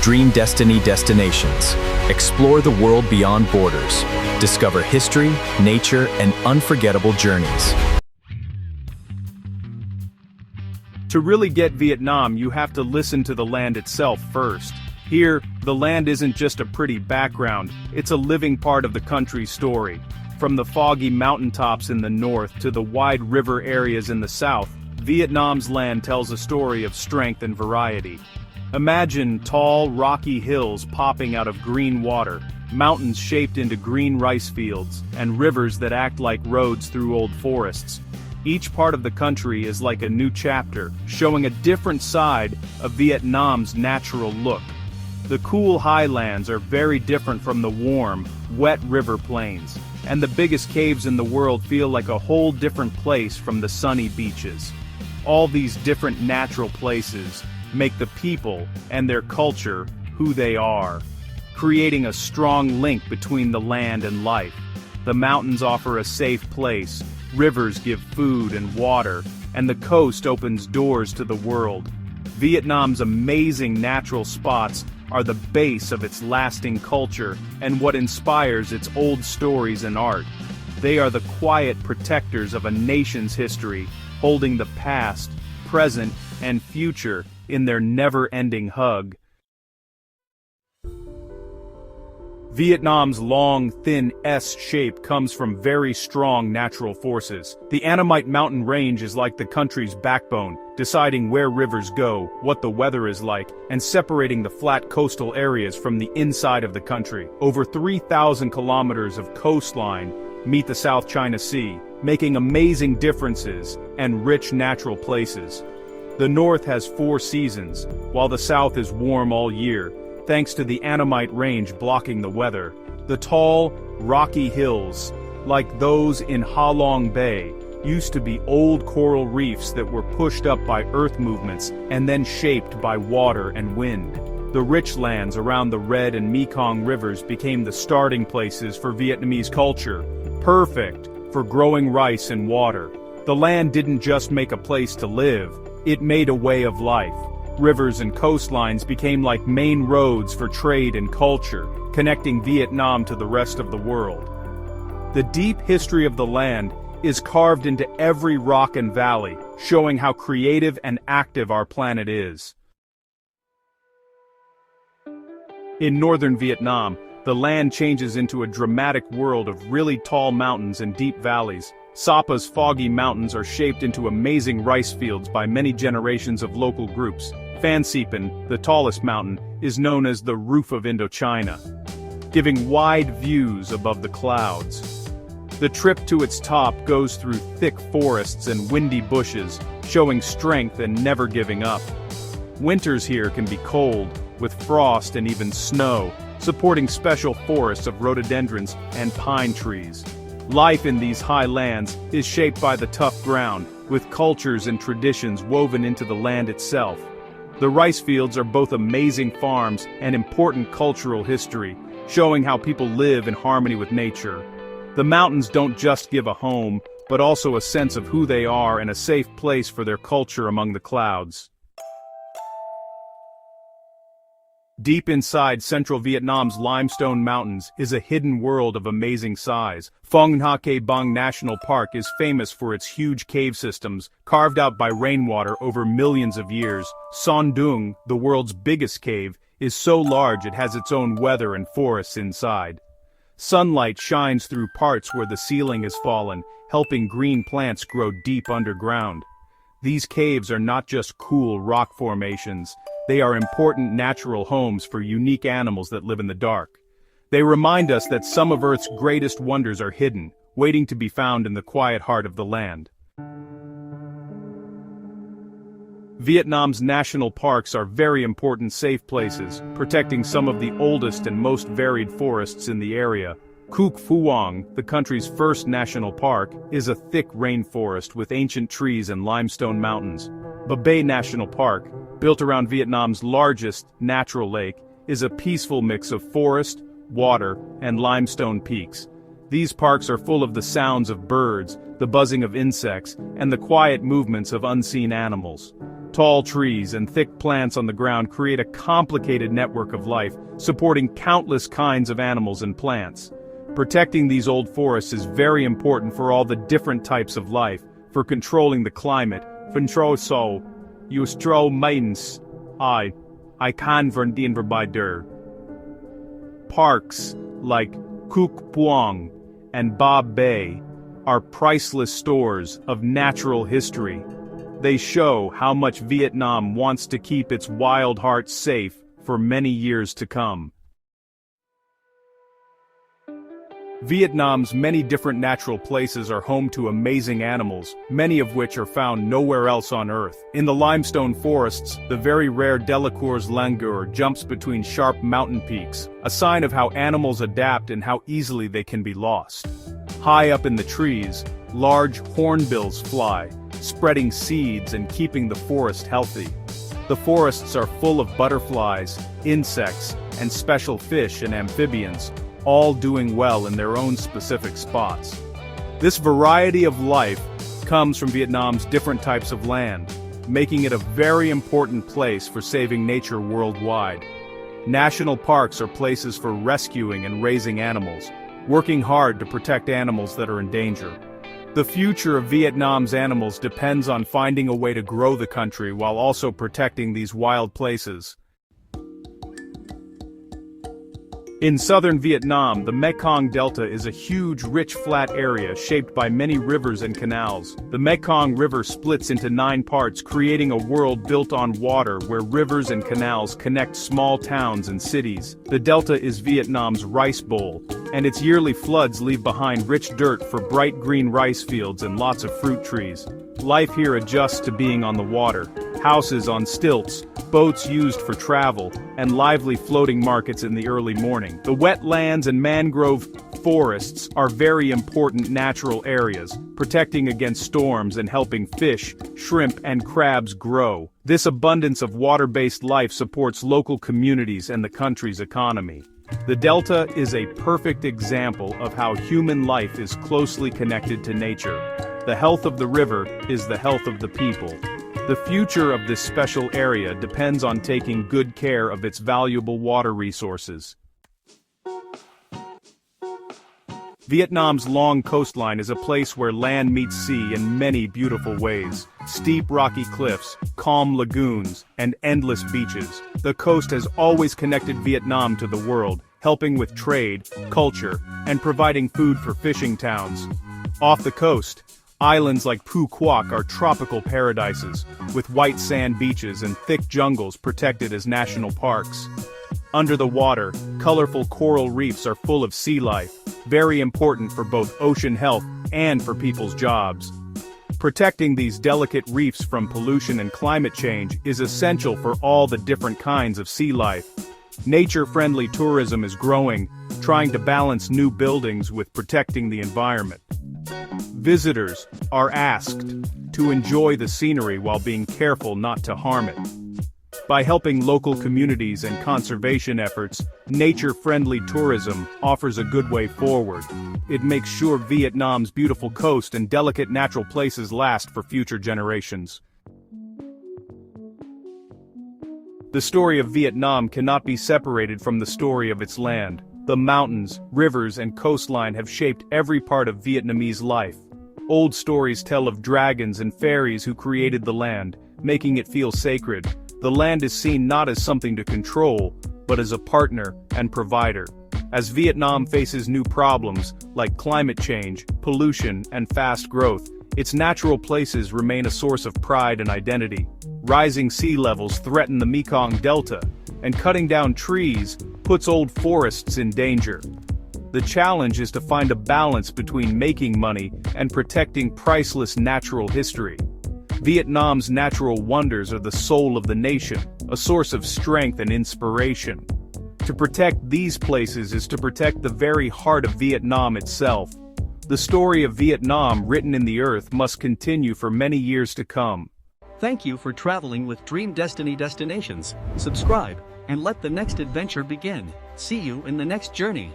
Dream Destiny destinations. Explore the world beyond borders. Discover history, nature, and unforgettable journeys. To really get Vietnam, you have to listen to the land itself first. Here, the land isn't just a pretty background, it's a living part of the country's story. From the foggy mountaintops in the north to the wide river areas in the south, Vietnam's land tells a story of strength and variety. Imagine tall, rocky hills popping out of green water, mountains shaped into green rice fields, and rivers that act like roads through old forests. Each part of the country is like a new chapter, showing a different side of Vietnam's natural look. The cool highlands are very different from the warm, wet river plains, and the biggest caves in the world feel like a whole different place from the sunny beaches. All these different natural places make the people and their culture who they are, creating a strong link between the land and life. The mountains offer a safe place, rivers give food and water, and the coast opens doors to the world. Vietnam's amazing natural spots are the base of its lasting culture and what inspires its old stories and art. They are the quiet protectors of a nation's history, holding the past, present, and future in their never-ending hug. Vietnam's long, thin S shape comes from very strong natural forces. The Annamite mountain range is like the country's backbone, deciding where rivers go, what the weather is like, and separating the flat coastal areas from the inside of the country. Over 3,000 kilometers of coastline meet the South China Sea, making amazing differences and rich natural places. The north has 4 seasons, while the south is warm all year, thanks to the Annamite range blocking the weather. The tall, rocky hills, like those in Ha Long Bay, used to be old coral reefs that were pushed up by earth movements and then shaped by water and wind. The rich lands around the Red and Mekong rivers became the starting places for Vietnamese culture, perfect for growing rice and water. The land didn't just make a place to live, it made a way of life. Rivers and coastlines became like main roads for trade and culture, connecting Vietnam to the rest of the world. The deep history of the land is carved into every rock and valley, showing how creative and active our planet is. In northern Vietnam, the land changes into a dramatic world of really tall mountains and deep valleys. Sapa's foggy mountains are shaped into amazing rice fields by many generations of local groups. Phan Xipang, the tallest mountain, is known as the roof of Indochina, giving wide views above the clouds. The trip to its top goes through thick forests and windy bushes, showing strength and never giving up. Winters here can be cold, with frost and even snow, supporting special forests of rhododendrons and pine trees. Life in these high lands is shaped by the tough ground, with cultures and traditions woven into the land itself. The rice fields are both amazing farms and important cultural history, showing how people live in harmony with nature. The mountains don't just give a home, but also a sense of who they are and a safe place for their culture among the clouds. Deep inside central Vietnam's limestone mountains is a hidden world of amazing size. Phong Nha National Park is famous for its huge cave systems, carved out by rainwater over millions of years. Son Doong, the world's biggest cave, is so large it has its own weather and forests inside. Sunlight shines through parts where the ceiling has fallen, helping green plants grow deep underground. These caves are not just cool rock formations. They are important natural homes for unique animals that live in the dark. They remind us that some of Earth's greatest wonders are hidden, waiting to be found in the quiet heart of the land. Vietnam's national parks are very important safe places, protecting some of the oldest and most varied forests in the area. Cuc Phuong, the country's first national park, is a thick rainforest with ancient trees and limestone mountains. Ba Bay National Park, built around Vietnam's largest natural lake, is a peaceful mix of forest, water, and limestone peaks. These parks are full of the sounds of birds, the buzzing of insects, and the quiet movements of unseen animals. Tall trees and thick plants on the ground create a complicated network of life, supporting countless kinds of animals and plants. Protecting these old forests is very important for all the different types of life, for controlling the climate. I can verbinder. Parks like Kuk Puong and Ba Bay are priceless stores of natural history. They show how much Vietnam wants to keep its wild heart safe for many years to come. Vietnam's many different natural places are home to amazing animals, many of which are found nowhere else on Earth. In the limestone forests, the very rare Delacour's langur jumps between sharp mountain peaks, a sign of how animals adapt and how easily they can be lost. High up in the trees, large hornbills fly, spreading seeds and keeping the forest healthy. The forests are full of butterflies, insects, and special fish and amphibians, all doing well in their own specific spots. This variety of life comes from Vietnam's different types of land, making it a very important place for saving nature worldwide. National parks are places for rescuing and raising animals, working hard to protect animals that are in danger. The future of Vietnam's animals depends on finding a way to grow the country while also protecting these wild places. In southern Vietnam, the Mekong Delta is a huge, rich, flat area shaped by many rivers and canals. The Mekong River splits into 9 parts, creating a world built on water where rivers and canals connect small towns and cities. The delta is Vietnam's rice bowl, and its yearly floods leave behind rich dirt for bright green rice fields and lots of fruit trees. Life here adjusts to being on the water. Houses on stilts, boats used for travel, and lively floating markets in the early morning. The wetlands and mangrove forests are very important natural areas, protecting against storms and helping fish, shrimp, and crabs grow. This abundance of water-based life supports local communities and the country's economy. The Delta is a perfect example of how human life is closely connected to nature. The health of the river is the health of the people. The future of this special area depends on taking good care of its valuable water resources. Vietnam's long coastline is a place where land meets sea in many beautiful ways. Steep rocky cliffs, calm lagoons, and endless beaches. The coast has always connected Vietnam to the world, helping with trade, culture, and providing food for fishing towns. Off the coast, islands like Phu Quoc are tropical paradises, with white sand beaches and thick jungles protected as national parks. Under the water, colorful coral reefs are full of sea life, very important for both ocean health and for people's jobs. Protecting these delicate reefs from pollution and climate change is essential for all the different kinds of sea life. Nature-friendly tourism is growing, trying to balance new buildings with protecting the environment. Visitors are asked to enjoy the scenery while being careful not to harm it. By helping local communities and conservation efforts, nature-friendly tourism offers a good way forward. It makes sure Vietnam's beautiful coast and delicate natural places last for future generations. The story of Vietnam cannot be separated from the story of its land. The mountains, rivers, and coastline have shaped every part of Vietnamese life. Old stories tell of dragons and fairies who created the land, making it feel sacred. The land is seen not as something to control, but as a partner and provider. As Vietnam faces new problems, like climate change, pollution, and fast growth, its natural places remain a source of pride and identity. Rising sea levels threaten the Mekong Delta, and cutting down trees puts old forests in danger. The challenge is to find a balance between making money and protecting priceless natural history. Vietnam's natural wonders are the soul of the nation, a source of strength and inspiration. To protect these places is to protect the very heart of Vietnam itself. The story of Vietnam written in the earth must continue for many years to come. Thank you for traveling with Dream Destiny Destinations. Subscribe and let the next adventure begin. See you in the next journey.